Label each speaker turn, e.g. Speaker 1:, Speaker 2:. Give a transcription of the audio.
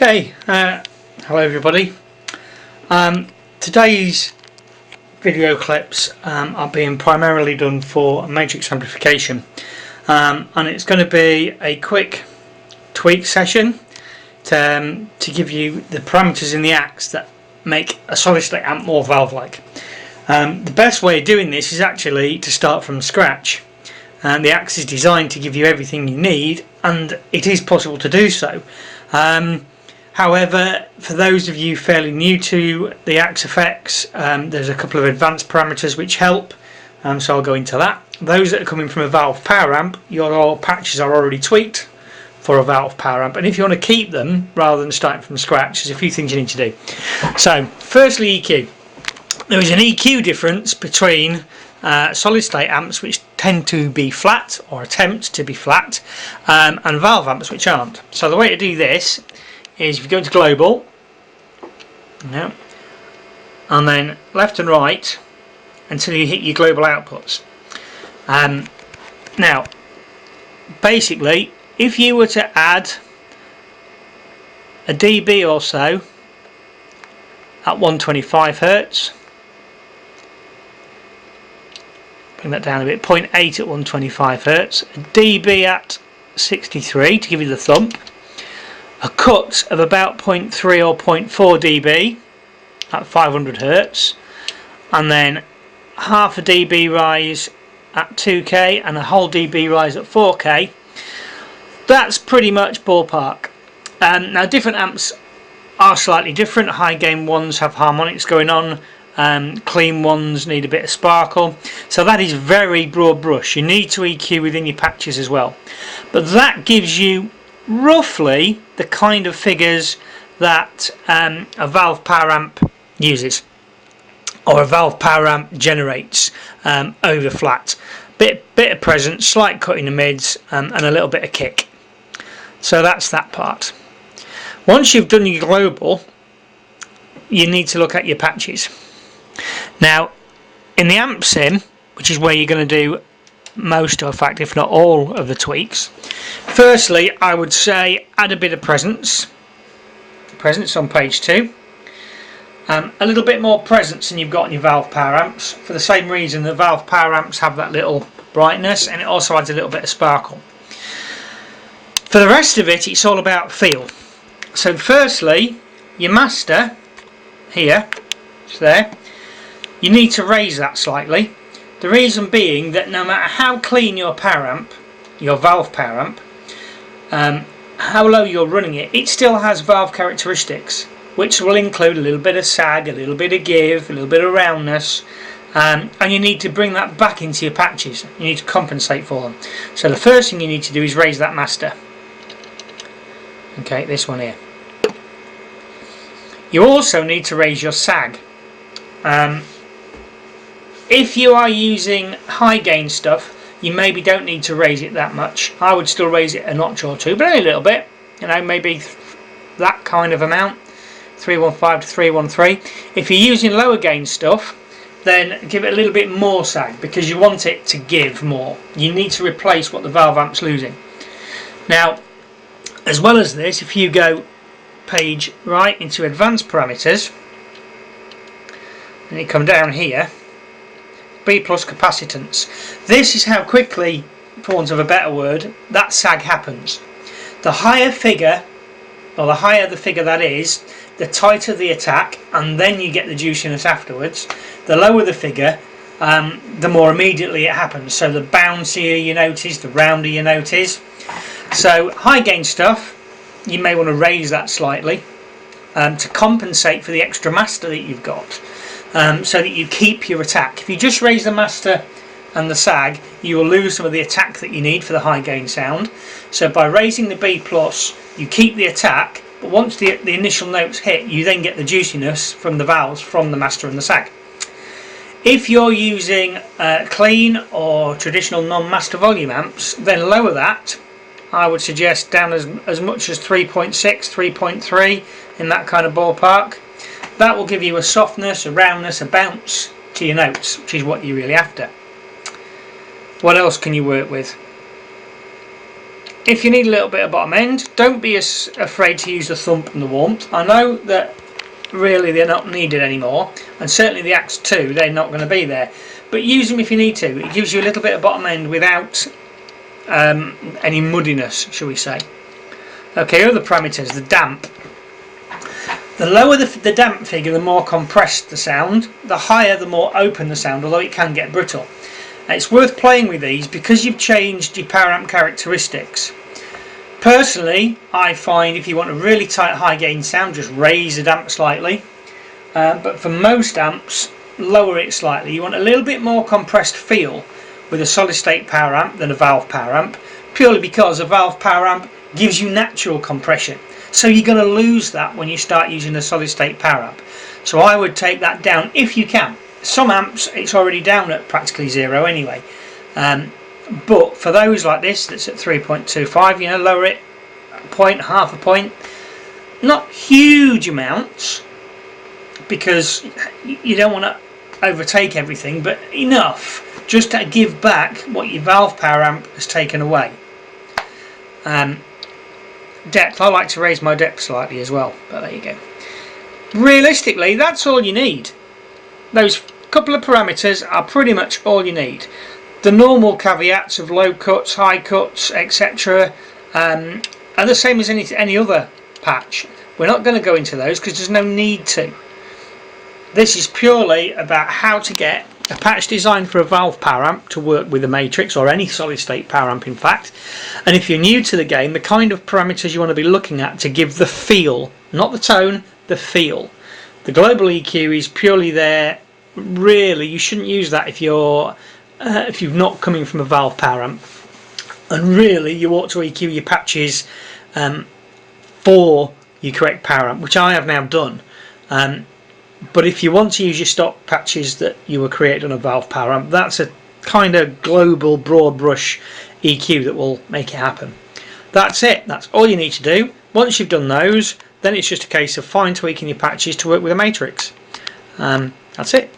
Speaker 1: Okay, hello everybody. Today's video clips are being primarily done for matrix amplification, and it's going to be a quick tweak session to give you the parameters in the axe that make a solid state amp more valve-like. The best way of doing this is actually to start from scratch. The axe is designed to give you everything you need, and it is possible to do so. However, for those of you fairly new to the axe effects, there's a couple of advanced parameters which help, so I'll go into that. Those that are coming from a valve power amp, your patches are already tweaked for a valve power amp, and if you want to keep them rather than starting from scratch, there's a few things you need to do. So firstly, EQ. There is an EQ difference between solid state amps, which tend to be flat or attempt to be flat, and valve amps which aren't. So the way to do this is if you go into global, and then left and right until you hit your global outputs. Now basically, if you were to add a dB or so at 125 Hz, bring that down a bit, 0.8 at 125 Hz, a dB at 63 to give you the thump, a cut of about 0.3 or 0.4 dB at 500 Hz, and then half a dB rise at 2K and a whole dB rise at 4K. That's pretty much ballpark. Now different amps are slightly different. High gain ones have harmonics going on, clean ones need a bit of sparkle, so that is very broad brush. You need to EQ within your patches as well, but that gives you roughly the kind of figures that a valve power amp uses, or a valve power amp generates over flat. Bit of presence, slight cut in the mids, and a little bit of kick. So that's that part. Once you've done your global, you need to look at your patches. Now in the amp sim, which is where you're going to do most, or in fact if not all, of the tweaks, firstly I would say add a bit of presence on page 2, a little bit more presence than you've got in your valve power amps, for the same reason that valve power amps have that little brightness, and it also adds a little bit of sparkle. For the rest of it, it's all about feel. So firstly, your master here, it's there, you need to raise that slightly. The reason being that no matter how clean your power amp, your valve power amp, how low you're running it, it still has valve characteristics, which will include a little bit of sag, a little bit of give, a little bit of roundness, and you need to bring that back into your patches. You need to compensate for them. So the first thing you need to do is raise that master. Okay, this one here. You also need to raise your sag. If you are using high gain stuff, you maybe don't need to raise it that much. I would still raise it a notch or two, but only a little bit, maybe that kind of amount, 315 to 313. If you're using lower gain stuff, then give it a little bit more sag, because you want it to give more. You need to replace what the valve amp's losing. Now as well as this, if you go page right into advanced parameters and you come down here, B plus capacitance. This is how quickly, for want of a better word, that sag happens. The higher figure, or the higher the figure that is, the tighter the attack, and then you get the juiciness afterwards. The lower the figure, the more immediately it happens. So the bouncier you notice, the rounder you notice. So high gain stuff, you may want to raise that slightly to compensate for the extra master that you've got. So that you keep your attack. If you just raise the master and the sag, you will lose some of the attack that you need for the high gain sound. So by raising the B plus, you keep the attack, but once the initial notes hit, you then get the juiciness from the valves from the master and the sag. If you're using clean or traditional non-master volume amps, then lower that. I would suggest down as much as 3.6, 3.3, in that kind of ballpark. That will give you a softness, a roundness, a bounce to your notes, which is what you're really after. What else can you work with? if you need a little bit of bottom end, don't be as afraid to use the thump and the warmth. I know that really they're not needed anymore, and certainly the Axe 2, they're not going to be there, but use them if you need to. It gives you a little bit of bottom end without any muddiness, shall we say. Okay, other parameters, the damp. The lower the damp figure, the more compressed the sound. The higher, the more open the sound, although it can get brittle. And it's worth playing with these because you've changed your power amp characteristics. Personally, I find if you want a really tight high gain sound, just raise the damp slightly. But for most amps, lower it slightly. You want a little bit more compressed feel with a solid state power amp than a valve power amp, purely because a valve power amp gives you natural compression. So you're going to lose that when you start using a solid state power amp. So I would take that down if you can. Some amps it's already down at practically zero anyway. But for those like this that's at 3.25, you know, lower it a point, half a point. Not huge amounts, because you don't want to overtake everything, but enough just to give back what your valve power amp has taken away. Depth, I like to raise my depth slightly as well, but there you go. Realistically, that's all you need. Those couple of parameters are pretty much all you need. The normal caveats of low cuts, high cuts, etc. are the same as any other patch. We're not going to go into those because there's no need to. This is purely about how to get a patch designed for a valve power amp to work with a matrix, or any solid state power amp in fact. And if you're new to the game, the kind of parameters you want to be looking at to give the feel, not the tone, the feel. The global EQ is purely there. Really, you shouldn't use that if you're not coming from a valve power amp. And really, you ought to EQ your patches for your correct power amp, which I have now done. But if you want to use your stock patches that you were created on a valve power amp, that's a kind of global broad brush EQ that will make it happen. That's it. That's all you need to do. Once you've done those, then it's just a case of fine tweaking your patches to work with a matrix. That's it.